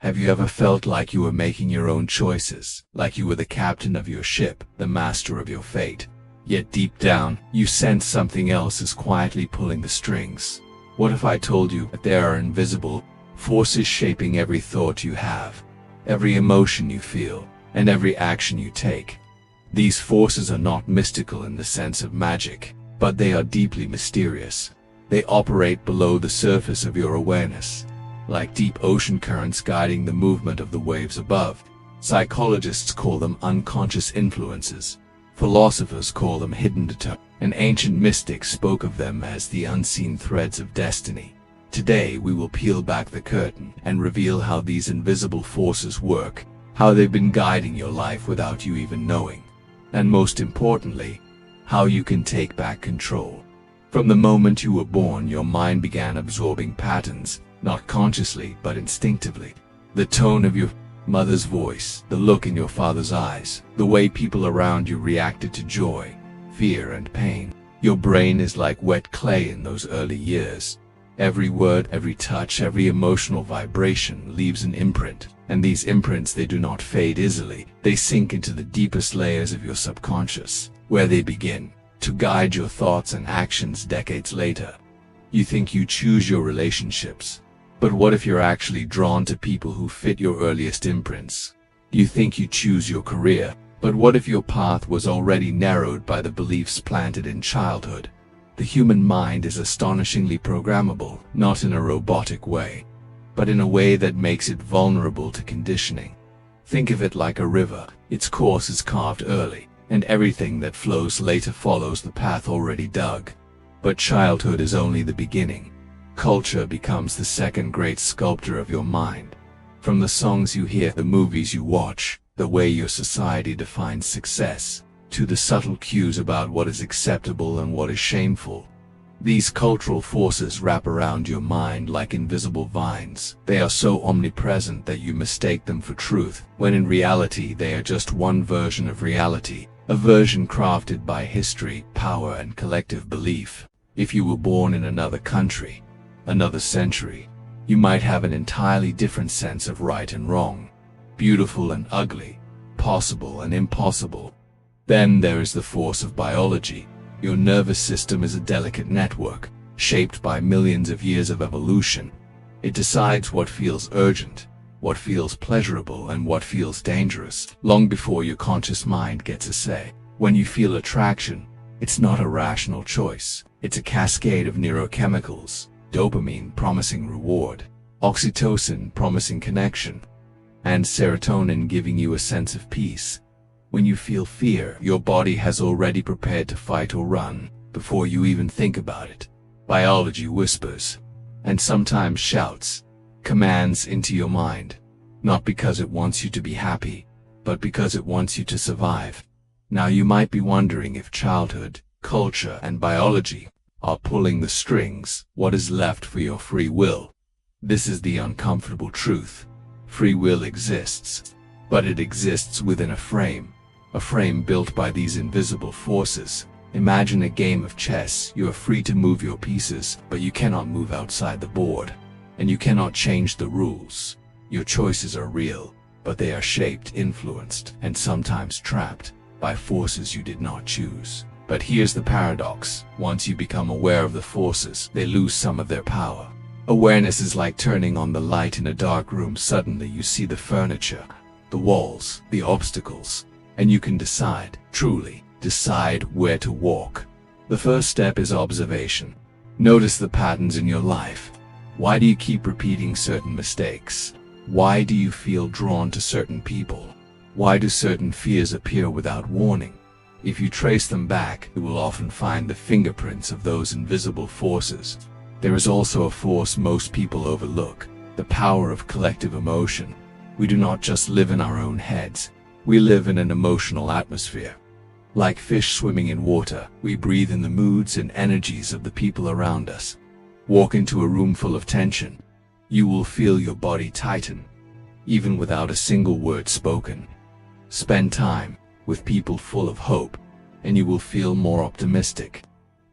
Have you ever felt like you were making your own choices, like you were the captain of your ship, the master of your fate? Yet deep down, you sense something else is quietly pulling the strings. What if I told you that there are invisible forces shaping every thought you have, every emotion you feel, and every action you take? These forces are not mystical in the sense of magic, but they are deeply mysterious. They operate below the surface of your awareness, like deep ocean currents guiding the movement of the waves above. Psychologists call them unconscious influences. Philosophers call them hidden determinants, and ancient mystics spoke of them as the unseen threads of destiny. Today we will peel back the curtain and reveal how these invisible forces work, how they've been guiding your life without you even knowing, and most importantly, how you can take back control. From the moment you were born, your mind began absorbing patterns, not consciously but instinctively. The tone of your mother's voice, the look in your father's eyes, the way people around you reacted to joy, fear, and pain. Your brain is like wet clay in those early years. Every word, every touch, every emotional vibration leaves an imprint, and these imprints, they do not fade easily. They sink into the deepest layers of your subconscious, where they begin to guide your thoughts and actions decades later. You think you choose your relationships, but what if you're actually drawn to people who fit your earliest imprints? You think you choose your career, but what if your path was already narrowed by the beliefs planted in childhood? The human mind is astonishingly programmable, not in a robotic way, but in a way that makes it vulnerable to conditioning. Think of it like a river. Its course is carved early, and everything that flows later follows the path already dug. But childhood is only the beginning. Culture becomes the second great sculptor of your mind. From the songs you hear, the movies you watch, the way your society defines success, to the subtle cues about what is acceptable and what is shameful. These cultural forces wrap around your mind like invisible vines. They are so omnipresent that you mistake them for truth, when in reality they are just one version of reality, a version crafted by history, power, and collective belief. If you were born in another country, another century, you might have an entirely different sense of right and wrong, beautiful and ugly, possible and impossible. Then there is the force of biology. Your nervous system is a delicate network, shaped by millions of years of evolution. It decides what feels urgent, what feels pleasurable, and what feels dangerous, long before your conscious mind gets a say. When you feel attraction, it's not a rational choice. It's a cascade of neurochemicals: dopamine, promising reward; oxytocin, promising connection; and serotonin, giving you a sense of peace. When you feel fear, your body has already prepared to fight or run before you even think about it. Biology whispers, and sometimes shouts, commands into your mind, not because it wants you to be happy, but because it wants you to survive. Now you might be wondering, if childhood, culture, and biology are pulling the strings, what is left for your free will? This is the uncomfortable truth. Free will exists, but it exists within a frame built by these invisible forces. Imagine a game of chess. You are free to move your pieces, but you cannot move outside the board, and you cannot change the rules. Your choices are real, but they are shaped, influenced, and sometimes trapped by forces you did not choose. But here's the paradox: once you become aware of the forces, they lose some of their power. Awareness is like turning on the light in a dark room. Suddenly you see the furniture, the walls, the obstacles, and you can decide, truly decide, where to walk. The first step is observation. Notice the patterns in your life. Why do you keep repeating certain mistakes? Why do you feel drawn to certain people? Why do certain fears appear without warning? If you trace them back, you will often find the fingerprints of those invisible forces. There is also a force most people overlook: the power of collective emotion. We do not just live in our own heads. We live in an emotional atmosphere. Like fish swimming in water, we breathe in the moods and energies of the people around us. Walk into a room full of tension. You will feel your body tighten, even without a single word spoken. Spend time with people full of hope, and you will feel more optimistic,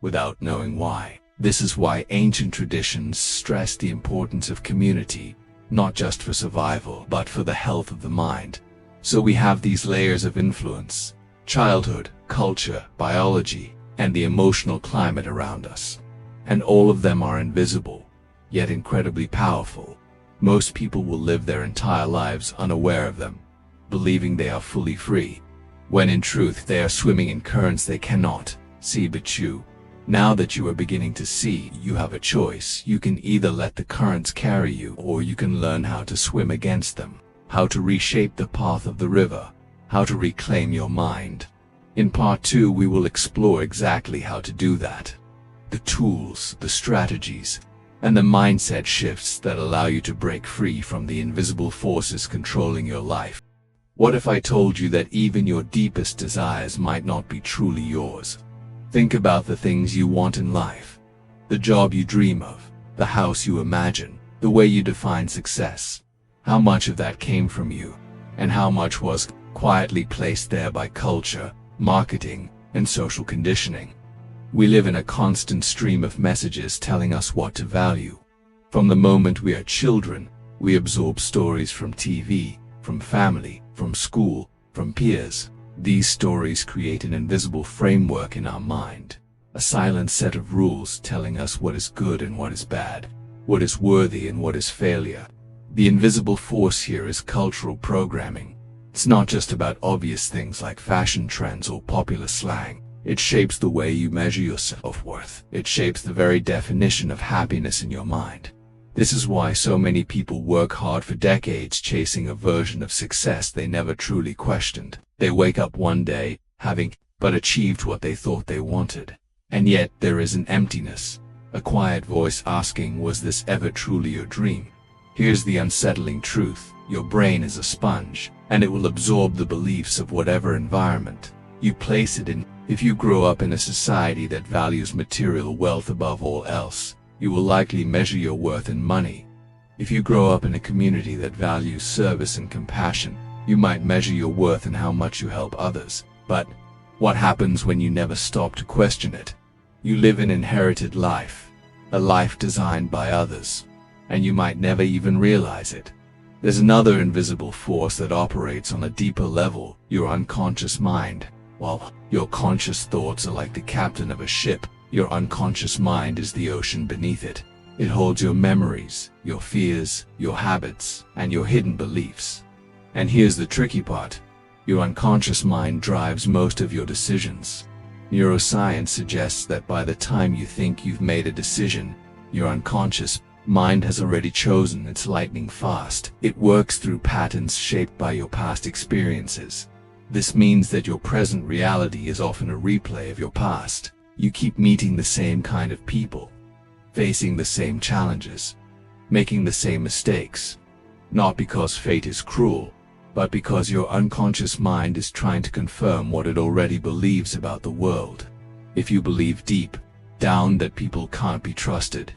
without knowing why. This is why ancient traditions stress the importance of community. not just for survival, but for the health of the mind. So we have these layers of influence: childhood, culture, biology, and the emotional climate around us. And all of them are invisible, yet incredibly powerful. Most people will live their entire lives unaware of them, believing they are fully free, when in truth they are swimming in currents they cannot see but you. Now that you are beginning to see, you have a choice. You can either let the currents carry you, or you can learn how to swim against them, how to reshape the path of the river, how to reclaim your mind. In part 2, we will explore exactly how to do that. The tools, the strategies, and the mindset shifts that allow you to break free from the invisible forces controlling your life. What if I told you that even your deepest desires might not be truly yours? Think about the things you want in life, the job you dream of, the house you imagine, the way you define success. How much of that came from you, and how much was quietly placed there by culture, marketing, and social conditioning? We live in a constant stream of messages telling us what to value. From the moment we are children, we absorb stories from TV, from family, from school, from peers. These stories create an invisible framework in our mind, a silent set of rules telling us what is good and what is bad, what is worthy and what is failure. The invisible force here is cultural programming. It's not just about obvious things like fashion trends or popular slang. It shapes the way you measure your self-worth. It shapes the very definition of happiness in your mind. This is why so many people work hard for decades chasing a version of success they never truly questioned. They wake up one day, having but achieved what they thought they wanted. And yet there is an emptiness, a quiet voice asking, was this ever truly your dream? Here's the unsettling truth: your brain is a sponge, and it will absorb the beliefs of whatever environment you place it in. If you grow up in a society that values material wealth above all else, you will likely measure your worth in money. If you grow up in a community that values service and compassion, you might measure your worth in how much you help others. But what happens when you never stop to question it? You live an inherited life, a life designed by others, and you might never even realize it. There's another invisible force that operates on a deeper level: your unconscious mind. While your conscious thoughts are like the captain of a ship, your unconscious mind is the ocean beneath it. It holds your memories, your fears, your habits, and your hidden beliefs. And here's the tricky part: your unconscious mind drives most of your decisions. Neuroscience suggests that by the time you think you've made a decision, your unconscious mind has already chosen. It's lightning fast. It works through patterns shaped by your past experiences. This means that your present reality is often a replay of your past. You keep meeting the same kind of people, facing the same challenges, making the same mistakes, not because fate is cruel, but because your unconscious mind is trying to confirm what it already believes about the world. If you believe deep down that people can't be trusted,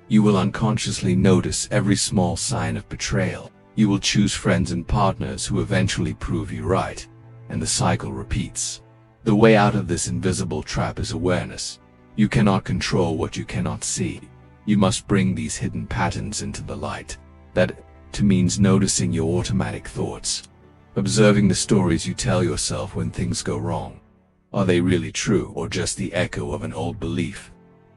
you will unconsciously notice every small sign of betrayal. You will choose friends and partners who eventually prove you right, and the cycle repeats. The way out of this invisible trap is awareness. You cannot control what you cannot see. You must bring these hidden patterns into the light. That means noticing your automatic thoughts, observing the stories you tell yourself when things go wrong. Are they really true, or just the echo of an old belief?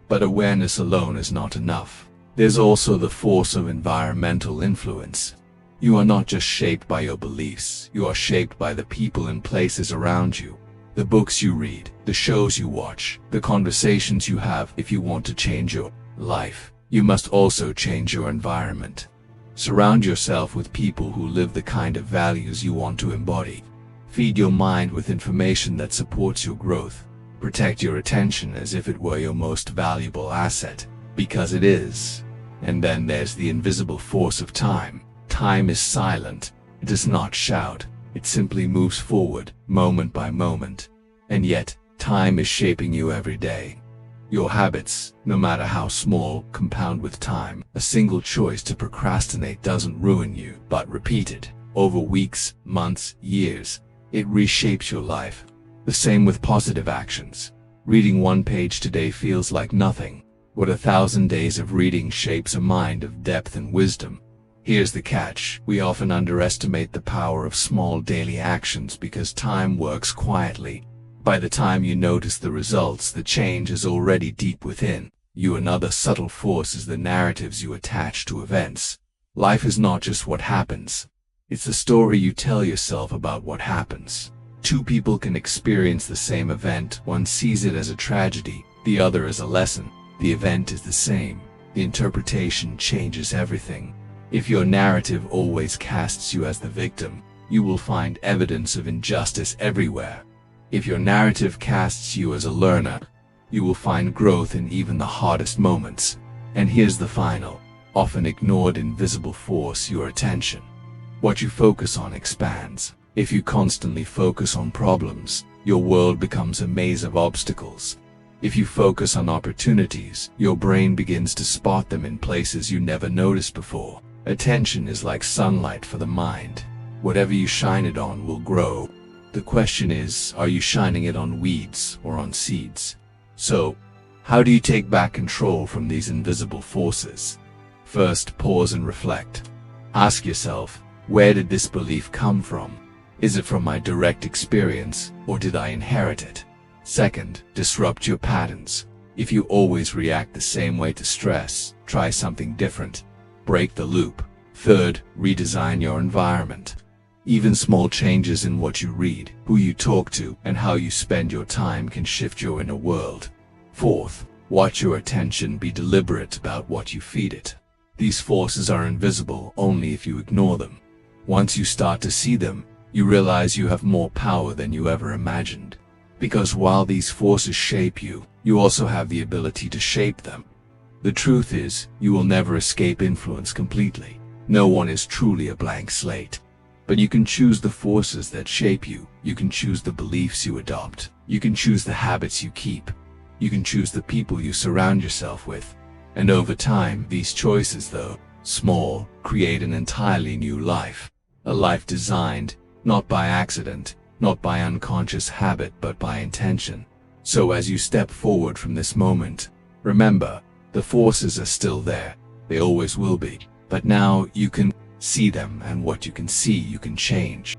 But awareness alone is not enough. There's also the force of environmental influence. You are not just shaped by your beliefs, you are shaped by the people and places around you. The books you read, the shows you watch, the conversations you have. If you want to change your life, you must also change your environment. Surround yourself with people who live the kind of values you want to embody. Feed your mind with information that supports your growth. Protect your attention as if it were your most valuable asset, because it is. And then there's the invisible force of time. Time is silent. It does not shout. It simply moves forward, moment by moment. And yet, time is shaping you every day. Your habits, no matter how small, compound with time. A single choice to procrastinate doesn't ruin you, but repeated over weeks, months, years, it reshapes your life. The same with positive actions. Reading one page today feels like nothing, but 1,000 days of reading shapes a mind of depth and wisdom. Here's the catch. We often underestimate the power of small daily actions because time works quietly. By the time you notice the results, the change is already deep within you. Another subtle force is the narratives you attach to events. Life is not just what happens. It's the story you tell yourself about what happens. Two people can experience the same event. One sees it as a tragedy, the other as a lesson. The event is the same. The interpretation changes everything. If your narrative always casts you as the victim, you will find evidence of injustice everywhere. If your narrative casts you as a learner, you will find growth in even the hardest moments. And here's the final, often ignored invisible force: your attention. What you focus on expands. If you constantly focus on problems, your world becomes a maze of obstacles. If you focus on opportunities, your brain begins to spot them in places you never noticed before. Attention is like sunlight for the mind. Whatever you shine it on will grow. The question is, are you shining it on weeds or on seeds? So, how do you take back control from these invisible forces? First, pause and reflect. Ask yourself, where did this belief come from? Is it from my direct experience, or did I inherit it? Second, disrupt your patterns. If you always react the same way to stress, try something different. Break the loop. Third, redesign your environment. Even small changes in what you read, who you talk to, and how you spend your time can shift your inner world. Fourth, watch your attention. Be deliberate about what you feed it. These forces are invisible only if you ignore them. Once you start to see them, you realize you have more power than you ever imagined. Because while these forces shape you, you also have the ability to shape them. The truth is, you will never escape influence completely. No one is truly a blank slate. But you can choose the forces that shape you. You can choose the beliefs you adopt. You can choose the habits you keep. You can choose the people you surround yourself with. And over time, these choices, though small, create an entirely new life. A life designed, not by accident, not by unconscious habit, but by intention. So as you step forward from this moment, remember, the forces are still there. They always will be. But now you can see them, and what you can see, you can change.